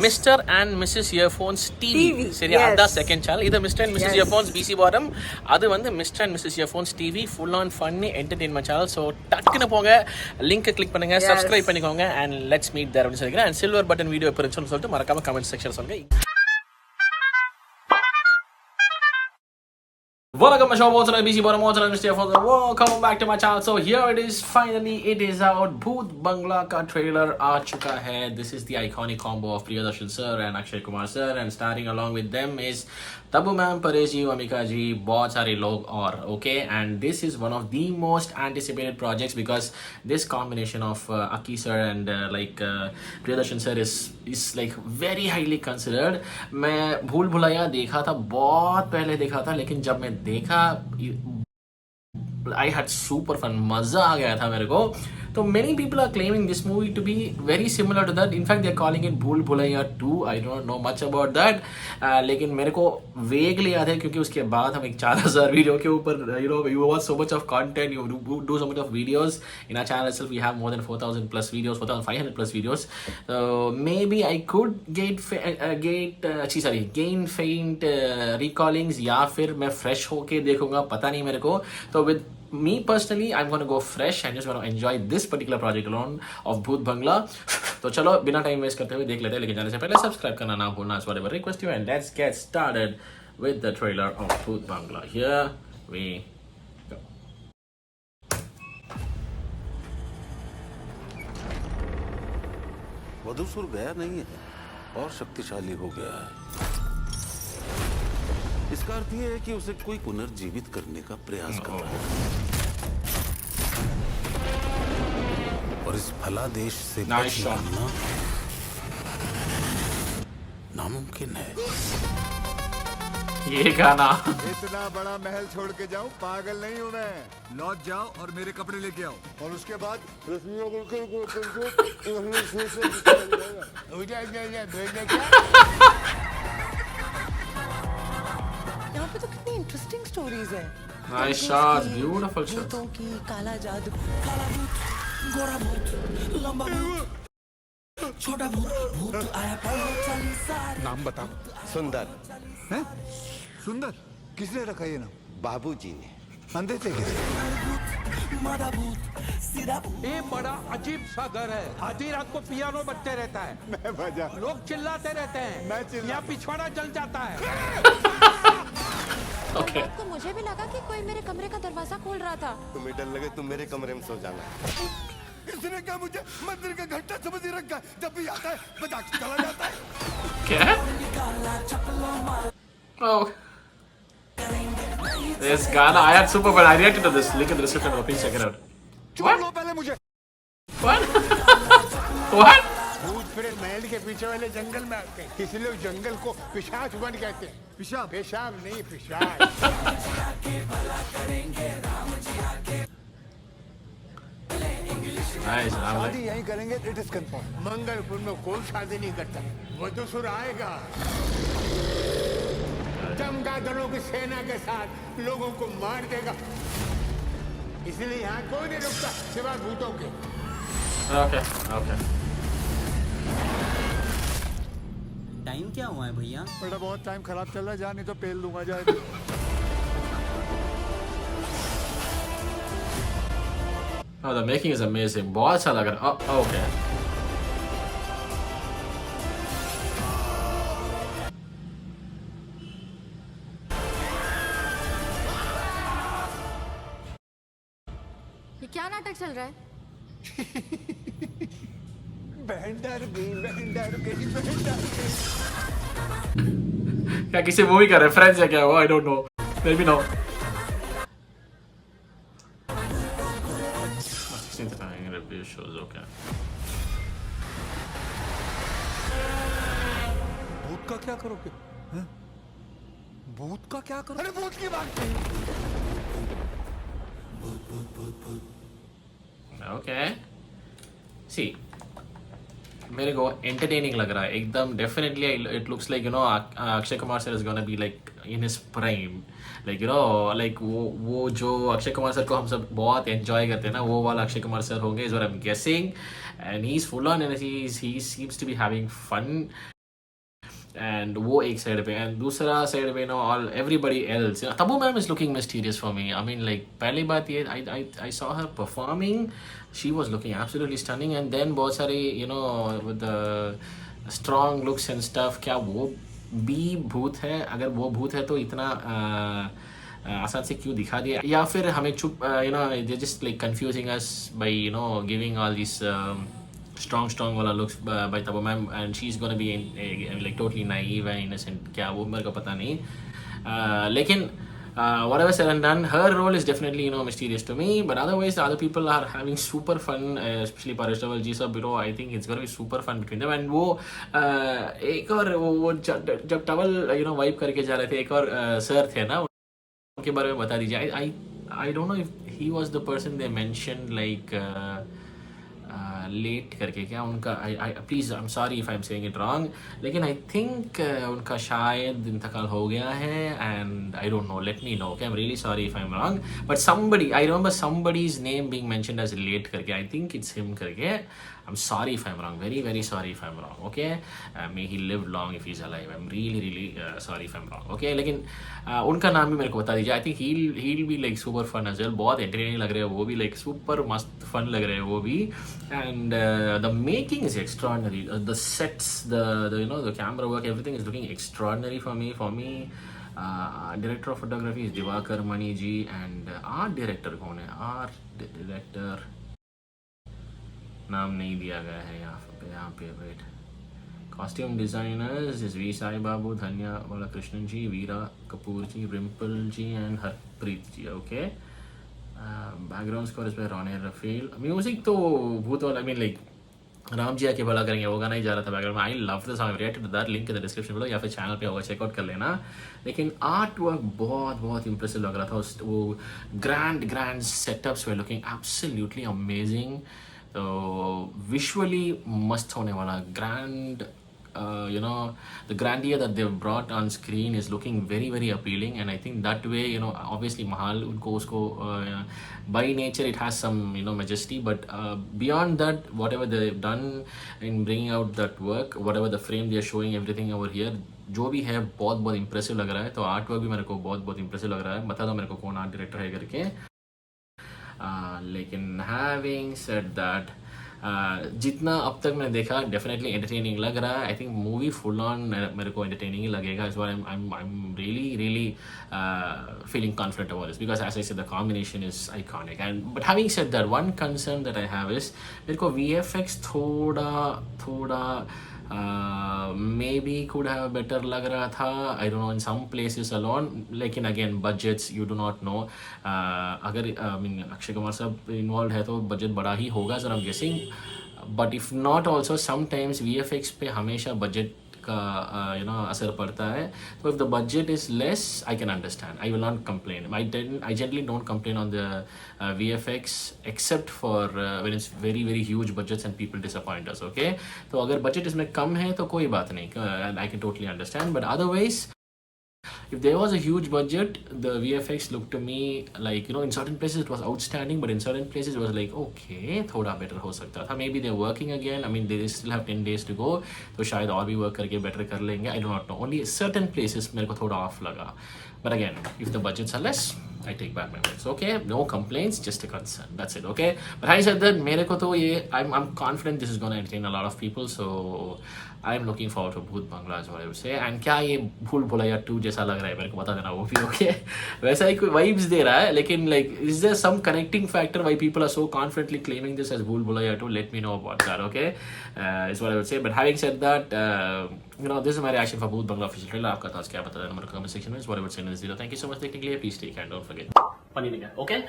Mister and missus earphones TV சரியா, அதான் second channel. இது மிஸ்டர் அண்ட் மிஸ்ஸஸ் இயர்ஃபோன்ஸ் பிசி பாரம், அது வந்து mister and missus earphones TV full on funny entertainment channel. So டக்குன்னு போங்க, லிங்க் கிளிக் பண்ணுங்க, சப்ஸ்கிரைப் பண்ணிக்கோங்க அண்ட் லெட்ஸ் மீட் தேர் அப்படின்னு சொல்லிக்கிறேன். அண்ட் சில்வர் பட்டன் வீடியோ எப்போ இருந்துச்சுன்னு சொல்லிட்டு மறக்காம கமெண்ட் செக்ஷன் சொல்லுங்க. Welcome to my show, BC Bottom, Mr. Welcome back to my channel. So here it is, finally it is out. Bhoot Bangla ka trailer aa chuka hai. This is the iconic combo of Priyadarshan sir and Akshay Kumar sir, and starring along with them is Tabu ma'am, Paresh ji, Amika ji, bahut sare log aur okay. And this is one of the most anticipated projects because this combination of Aki sir and Priyadarshan sir is like very highly considered. मैं भूल भुलैया देखा था, बहुत पहले देखा था, लेकिन जब मैं देखा I had super fun, मजा आ गया था मेरे को. So many people are claiming this movie to be very similar to that. In fact, they are calling it Bhool Bhulaiya 2. I don't know much about that. लेकिन मेरे को vaguely याद है क्योंकि उसके बाद हम एक 4000 वीडियो के ऊपर you watch so much of content, you do so much of videos. In our channel itself, we have more than 4000 plus videos, 4500 plus videos. So maybe I could gain faint recallings या फिर मैं fresh होके देखूंगा, पता नहीं मेरे को. तो with me personally, I'm going to go fresh and just going to enjoy this particular project alone of Bhoot Bangla. तो चलो बिना टाइम वेस्ट करते हुए देख लेते हैं, लेकिन जाने से पहले सब्सक्राइब करना ना भूलना is whatever request you, and let's get started with the trailer of Bhoot Bangla. Here we go. वधूसुर गया नहीं है और शक्तिशाली हो गया है. इसका अर्थ यह है कि उसे कोई पुनर्जीवित करने का प्रयास कर रहा है, और इस फलादेश से बचना नामुमकिन है. ये गाना इतना बड़ा महल छोड़ के जाऊं, पागल नहीं हूं मैं. लौट जाओ और मेरे कपड़े लेके आओ, और उसके बाद यहाँ पे तो कितनी इंटरेस्टिंग स्टोरीज है. Nice shots, beautiful shots. भूतों की, काला जादू, काला भूत, गोरा भूत, लंबा भूत, छोटा भूत, भूत आया पर्वतशाली सारे. नाम बताओ. सुंदर. हैं? सुंदर किसने रखा ये नाम? बाबूजी ने. अंधे थे किसी? मादा भूत, सीधा भूत. ये बड़ा अजीब सा घर है. आधी रात को पियानो बजते रहता है, मैं बजा. लोग चिल्लाते रहते हैं, मैं चिल्ला. यहाँ पिछवाड़ा जल जाता है. Okay. रात को मुझे भी लगा कि कोई मेरे कमरे का दरवाजा खोल रहा था. तुम्हें डर लगे तुम मेरे कमरे में सो जाना. इसने क्या मुझे मंदिर का घंटा समझ ही रखा है. जब भी आता है बजा के चला जाता है. क्या? Oh. This Ghana, I had super fun. I reacted to this. Link in the description below. Please check it out. छोड़ लो पहले मुझे. What? What? भूत फिर महल के पीछे वाले जंगल में आते हैं, इसलिए उस जंगल को पिशाच वन कहते हैं. पेशाब. पेशाब नहीं, पिशाच. Nice. I'm like, शादी यहीं करेंगे. It is confirm. मंगलपुर में कोई शादी नहीं करता. वधूसुर आएगा चमगादड़ों की सेना के साथ, लोगों को मार देगा. इसलिए यहाँ कोई नहीं रुकता सिवाय भूतों के. okay. Okay. टाइम क्या हुआ है भैया? बेटा बहुत टाइम खराब चल रहा है. जा नहीं तो पेल दूंगा. जाए. Oh, the making is amazing. बहुत अच्छा लग रहा है. Oh, okay. ये क्या नाटक चल रहा है? बहन डर गई, बहन डर गई, बहन डर गई. क्या किसी मूवी का रेफरेंस है क्या वो? I don't know. Maybe no. 16th time review shows, okay. भूत का क्या करोगे? हैं? भूत का क्या करोगे? अरे भूत की बात नहीं. Okay. See, मेरे को entertaining लग रहा है एकदम. Definitely it looks like Akshay Kumar sir is gonna be like in his prime. Like like वो जो अक्षय कुमार सर को हम सब बहुत enjoy करते हैं ना, वो वाला अक्षय कुमार सर होंगे is what I'm guessing. And he's full on and he seems to be having fun. and वो एक side पे and दूसरा side पे all everybody else. Tabu ma'am is looking mysterious for me. I mean like पहली बात ये I saw her performing, she was looking absolutely stunning, and then बहुत सारे with the strong looks and stuff, क्या वो भी भूत है? अगर वो भूत है तो इतना आसान से क्यों दिखा दिया, या फिर हमें चुप they just like confusing us by giving all these strong wala looks by Tabu ma'am, and she's gonna be like totally naive and innocent, क्या वो मेरे को पता नहीं, लेकिन whatever said and done, her role is definitely mysterious to me, but otherwise the other people are having super fun, especially Paresh Rawal ji sab, I think it's gonna be super fun between them. And वो एक और वो जब towel wipe करके जा रहे थे, एक और सर थे ना, उनके बारे में बता दीजिए. I don't know if he was the person they mentioned like late करके, क्या उनका please I am sorry if I am saying it wrong, लेकिन आई थिंक उनका शायद इंतकाल हो गया है, and I don't know, let me know, okay, I am really sorry if I am wrong, but somebody I remember somebody's name being mentioned as late करके, I think it's him करके. I am sorry if I am wrong, very very sorry if I am wrong, okay, may he live long if he is alive, I am really sorry if I am wrong, okay. लेकिन उनका नाम भी मेरे को बता दीजिए. I think he'll be like super fun as well, बहुत entertaining लग रहे हैं वो भी, like super मस्त फन लग रहे हैं वो भी. And the making is extraordinary, the sets, the camera work, everything is looking extraordinary for me. Director of photography is Divakar Mani ji, and art director कौन है? Art director नाम नहीं दिया गया है यहाँ पे wait. Costume designers is V. Sai Babu, Dhanya Balakrishnan ji, Veera Kapoor ji, Rimple ji, and Harpreet ji, okay. Background score इस पर रोने रफील. म्यूजिक तो भूत वाला, I mean like Ram ji आके भला करेंगे वो गाना ही जा रहा था बैकग्राउंड में. I love the song, related to that, link in the description below या फिर चैनल पे होगा, चेकआउट कर लेना. लेकिन आर्ट वर्क बहुत इंप्रेसिव लग रहा था. वो grand setups we looking absolutely amazing. तो विजुअली मस्त होने वाला, grand the grandeur that they've brought on screen is looking very very appealing, and I think that way obviously Mahal usko by nature it has some majesty, but beyond that whatever they've done in bringing out that work, whatever the frame they're showing, everything over here जो भी है बहुत impressive लग रहा है. तो art work भी मेरे को बहुत इंप्रेसिव लग रहा है. बता दो मेरे को कौन आर्ट डायरेक्टर है करके. लेकिन हैविंग सेड दैट, जितना अब तक मैंने देखा डेफिनेटली एंटरटेनिंग लग रहा है. I think movie full on मेरे को एंटरटेनिंग ही लगेगा. इस बार I am really feeling confident about this, because as I said the combination is iconic. And but having said that, one concern that I have is मेरे को VFX थोड़ा maybe could have better लग रहा था. I don't know, in some places alone. लेकिन again budgets you do not know. अगर अक्षय कुमार साहब involved है तो budget बड़ा ही होगा sir, I'm guessing. But if not also, sometimes VFX पे हमेशा budget का असर पड़ता है. So if the budget is less, I can understand. I will not complain. I generally don't complain on the VFX except for when it's very very huge budgets and people disappoint us. Okay, तो अगर budget इसमें कम है तो कोई बात नहीं, I can totally understand. But otherwise, if there was a huge budget, the VFX looked to me like in certain places it was outstanding, but in certain places it was like okay, थोड़ा better हो सकता था. Maybe they're working again. I mean they still have 10 days to go, तो शायद और भी work करके better कर लेंगे. I do not know. Only certain places मेरे को थोड़ा off लगा. But again, if the budgets are less, I take back my words. Okay, no complaints, just a concern. That's it. Okay. But having said that, मेरे को तो ये I'm confident this is going to entertain a lot of people. So I'm looking forward to Bhoot Bangla is what I would say. And क्या ये भूल भुलैया 2 जैसा लग रहा है मेरे को बता देना वो भी. Okay. वैसा ही कोई vibes दे रहा है, लेकिन like is there some connecting factor why people are so confidently claiming this as भूल Bhulaiyaa 2? Let me know about that. Okay. Is what I would say. But having said that, this is my reaction for Bhoot Bangla official trailer. आपका thoughts क्या बता देना मेरे comment section में. Is what I would say in this video. Thank you so much देखने के लिए. Please take care and don't forget. Funny नहीं है. Okay.